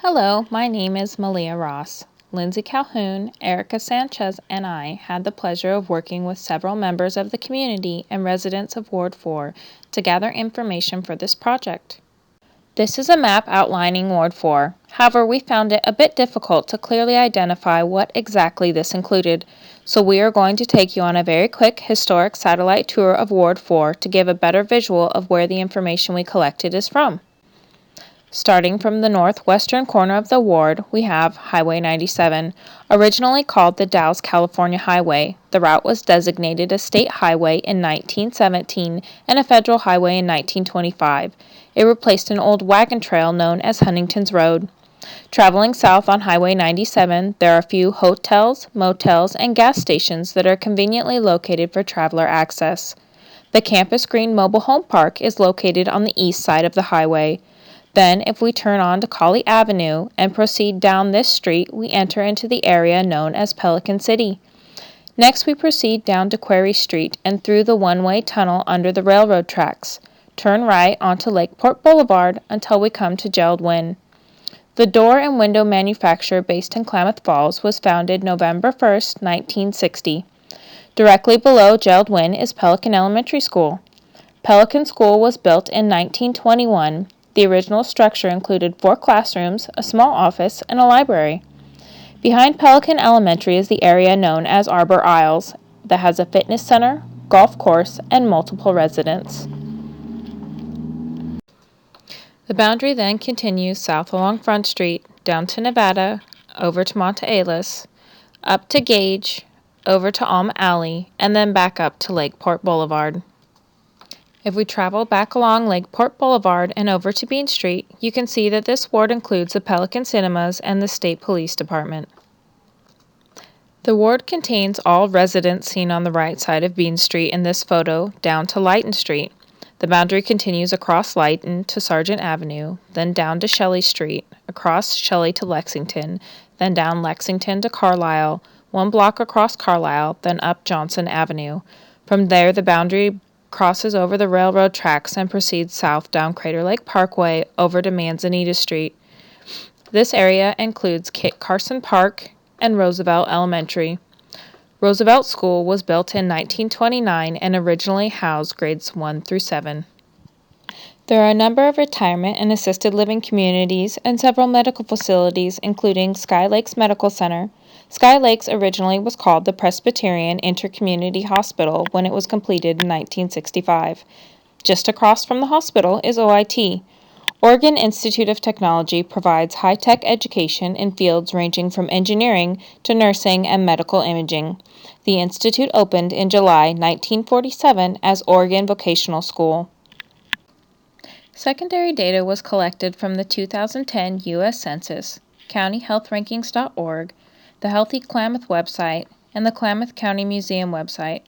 Hello, my name is Malia Ross. Lindsay Calhoun, Erica Sanchez, and I had the pleasure of working with several members of the community and residents of Ward 4 to gather information for this project. This is a map outlining Ward 4. However, we found it a bit difficult to clearly identify what exactly this included, so we are going to take you on a very quick historic satellite tour of Ward 4 to give a better visual of where the information we collected is from. Starting from the northwestern corner of the ward, we have Highway 97, originally called the Dalles California Highway. The route was designated a state highway in 1917 and a federal highway in 1925. It replaced an old wagon trail known as Huntington's Road. Traveling south on Highway 97, there are a few hotels, motels, and gas stations that are conveniently located for traveler access. The Campus Green Mobile Home Park is located on the east side of the highway. Then, if we turn on to Colley Avenue and proceed down this street, we enter into the area known as Pelican City. Next, we proceed down to Quarry Street and through the one-way tunnel under the railroad tracks. Turn right onto Lakeport Boulevard until we come to Gerald Wynn. The door and window manufacturer based in Klamath Falls was founded November 1st, 1960. Directly below Gerald Wynn is Pelican Elementary School. Pelican School was built in 1921. The original structure included 4 classrooms, a small office, and a library. Behind Pelican Elementary is the area known as Arbor Isles that has a fitness center, golf course, and multiple residents. The boundary then continues south along Front Street, down to Nevada, over to Monte Alice, up to Gage, over to Alma Alley, and then back up to Lakeport Boulevard. If we travel back along Lakeport Boulevard and over to Bean Street, you can see that this ward includes the Pelican Cinemas and the State Police Department. The ward contains all residents seen on the right side of Bean Street in this photo, down to Leighton Street. The boundary continues across Leighton to Sargent Avenue, then down to Shelley Street, across Shelley to Lexington, then down Lexington to Carlisle, 1 block across Carlisle, then up Johnson Avenue. From there, the boundary crosses over the railroad tracks and proceeds south down Crater Lake Parkway over to Manzanita Street. This area includes Kit Carson Park and Roosevelt Elementary. Roosevelt School was built in 1929 and originally housed grades 1 through 7. There are a number of retirement and assisted living communities and several medical facilities, including Sky Lakes Medical Center. Sky Lakes originally was called the Presbyterian Intercommunity Hospital when it was completed in 1965. Just across from the hospital is OIT. Oregon Institute of Technology provides high-tech education in fields ranging from engineering to nursing and medical imaging. The institute opened in July 1947 as Oregon Vocational School. Secondary data was collected from the 2010 U.S. Census, countyhealthrankings.org, the Healthy Klamath website, and the Klamath County Museum website.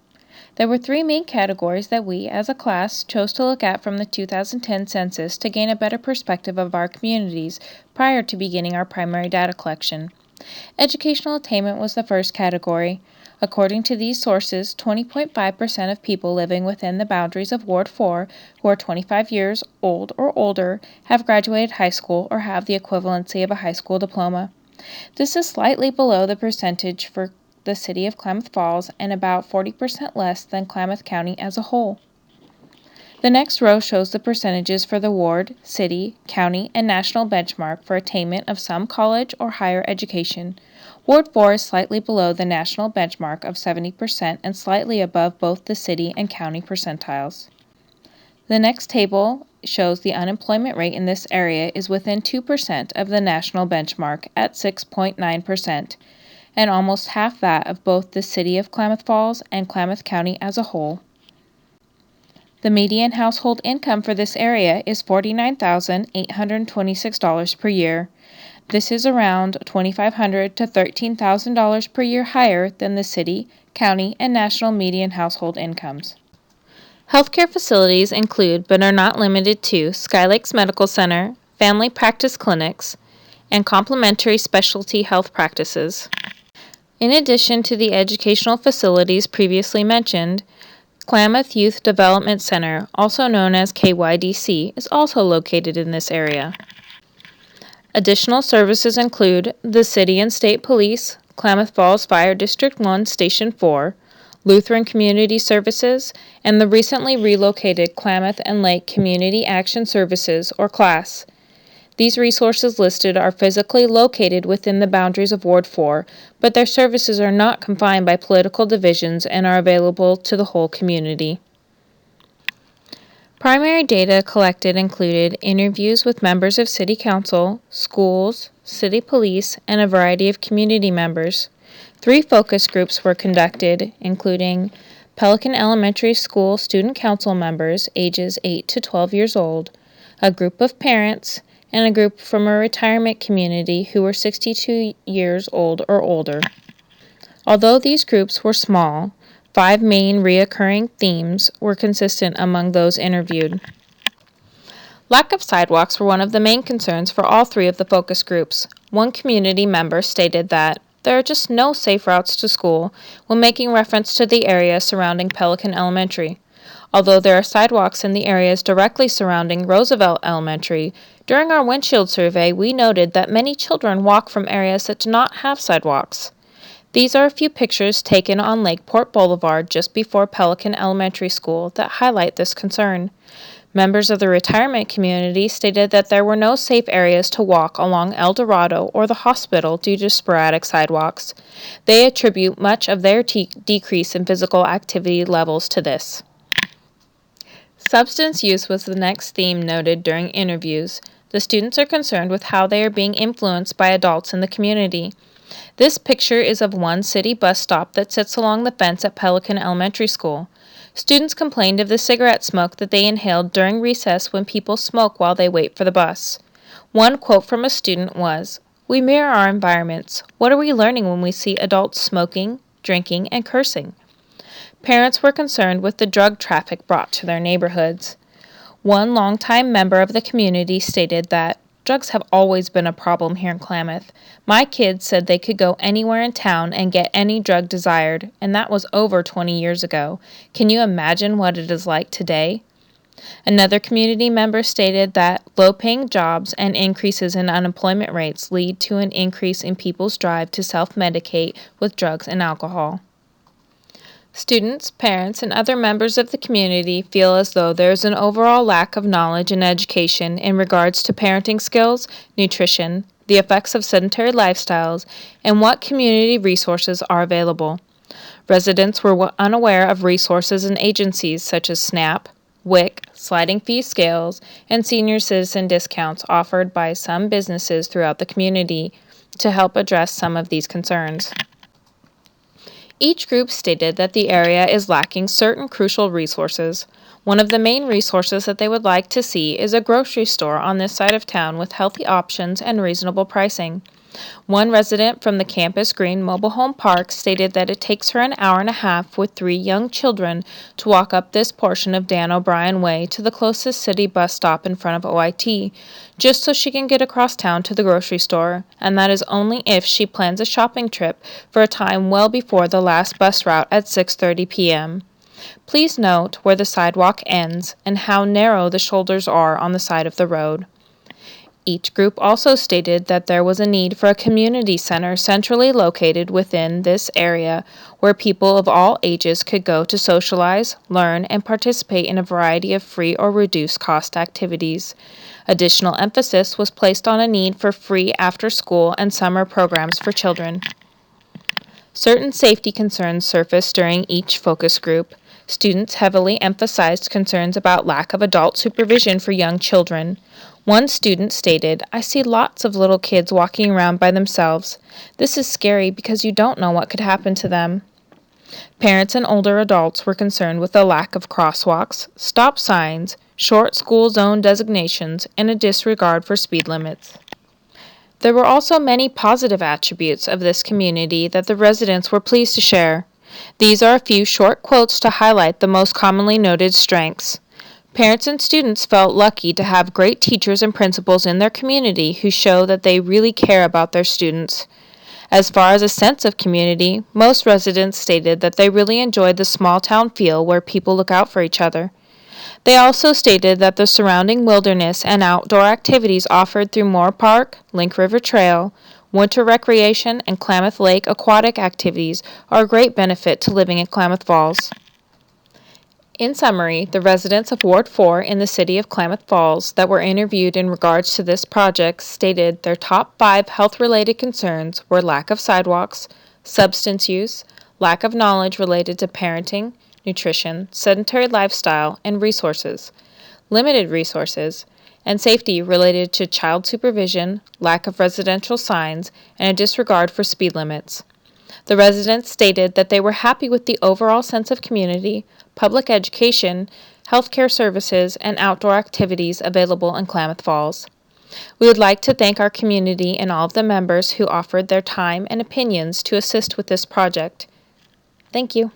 There were 3 main categories that we, as a class, chose to look at from the 2010 census to gain a better perspective of our communities prior to beginning our primary data collection. Educational attainment was the first category. According to these sources, 20.5% of people living within the boundaries of Ward 4 who are 25 years old or older have graduated high school or have the equivalency of a high school diploma. This is slightly below the percentage for the city of Klamath Falls and about 40% less than Klamath County as a whole. The next row shows the percentages for the ward, city, county, and national benchmark for attainment of some college or higher education. Ward 4 is slightly below the national benchmark of 70% and slightly above both the city and county percentiles. The next table shows the unemployment rate in this area is within 2% of the national benchmark at 6.9%, and almost half that of both the city of Klamath Falls and Klamath County as a whole. The median household income for this area is $49,826 per year. This is around $2,500 to $13,000 per year higher than the city, county, and national median household incomes. Healthcare facilities include, but are not limited to, Sky Lakes Medical Center, family practice clinics, and complementary specialty health practices. In addition to the educational facilities previously mentioned, Klamath Youth Development Center, also known as KYDC, is also located in this area. Additional services include the City and State Police, Klamath Falls Fire District 1 Station 4, Lutheran Community Services, and the recently relocated Klamath and Lake Community Action Services, or CLASS. These resources listed are physically located within the boundaries of Ward 4, but their services are not confined by political divisions and are available to the whole community. Primary data collected included interviews with members of City Council, schools, City Police, and a variety of community members. 3 focus groups were conducted, including Pelican Elementary School Student Council members ages 8 to 12 years old, a group of parents, and a group from a retirement community who were 62 years old or older. Although these groups were small, 5 main reoccurring themes were consistent among those interviewed. Lack of sidewalks were one of the main concerns for all 3 of the focus groups. One community member stated that there are just no safe routes to school when making reference to the area surrounding Pelican Elementary. Although there are sidewalks in the areas directly surrounding Roosevelt Elementary, during our windshield survey we noted that many children walk from areas that do not have sidewalks. These are a few pictures taken on Lakeport Boulevard just before Pelican Elementary School that highlight this concern. Members of the retirement community stated that there were no safe areas to walk along El Dorado or the hospital due to sporadic sidewalks. They attribute much of their decrease in physical activity levels to this. Substance use was the next theme noted during interviews. The students are concerned with how they are being influenced by adults in the community. This picture is of one city bus stop that sits along the fence at Pelican Elementary School. Students complained of the cigarette smoke that they inhaled during recess when people smoke while they wait for the bus. One quote from a student was, "We mirror our environments. What are we learning when we see adults smoking, drinking, and cursing?" Parents were concerned with the drug traffic brought to their neighborhoods. One longtime member of the community stated that, "Drugs have always been a problem here in Klamath. My kids said they could go anywhere in town and get any drug desired, and that was over 20 years ago. Can you imagine what it is like today?" Another community member stated that low-paying jobs and increases in unemployment rates lead to an increase in people's drive to self-medicate with drugs and alcohol. Students, parents, and other members of the community feel as though there is an overall lack of knowledge and education in regards to parenting skills, nutrition, the effects of sedentary lifestyles, and what community resources are available. Residents were unaware of resources and agencies such as SNAP, WIC, sliding fee scales, and senior citizen discounts offered by some businesses throughout the community to help address some of these concerns. Each group stated that the area is lacking certain crucial resources. One of the main resources that they would like to see is a grocery store on this side of town with healthy options and reasonable pricing. One resident from the Campus Green Mobile Home Park stated that it takes her an hour and a half with 3 young children to walk up this portion of Dan O'Brien Way to the closest city bus stop in front of OIT, just so she can get across town to the grocery store, and that is only if she plans a shopping trip for a time well before the last bus route at 6:30 p.m. Please note where the sidewalk ends and how narrow the shoulders are on the side of the road. Each group also stated that there was a need for a community center centrally located within this area where people of all ages could go to socialize, learn, and participate in a variety of free or reduced cost activities. Additional emphasis was placed on a need for free after-school and summer programs for children. Certain safety concerns surfaced during each focus group. Students heavily emphasized concerns about lack of adult supervision for young children. One student stated, "I see lots of little kids walking around by themselves. This is scary because you don't know what could happen to them." Parents and older adults were concerned with the lack of crosswalks, stop signs, short school zone designations, and a disregard for speed limits. There were also many positive attributes of this community that the residents were pleased to share. These are a few short quotes to highlight the most commonly noted strengths. Parents and students felt lucky to have great teachers and principals in their community who show that they really care about their students. As far as a sense of community, most residents stated that they really enjoyed the small town feel where people look out for each other. They also stated that the surrounding wilderness and outdoor activities offered through Moore Park, Link River Trail, winter recreation, and Klamath Lake aquatic activities are a great benefit to living in Klamath Falls. In summary, the residents of Ward 4 in the city of Klamath Falls that were interviewed in regards to this project stated their top 5 health-related concerns were lack of sidewalks, substance use, lack of knowledge related to parenting, nutrition, sedentary lifestyle, and resources, limited resources, and safety related to child supervision, lack of residential signs, and a disregard for speed limits. The residents stated that they were happy with the overall sense of community, public education, healthcare services, and outdoor activities available in Klamath Falls. We would like to thank our community and all of the members who offered their time and opinions to assist with this project. Thank you.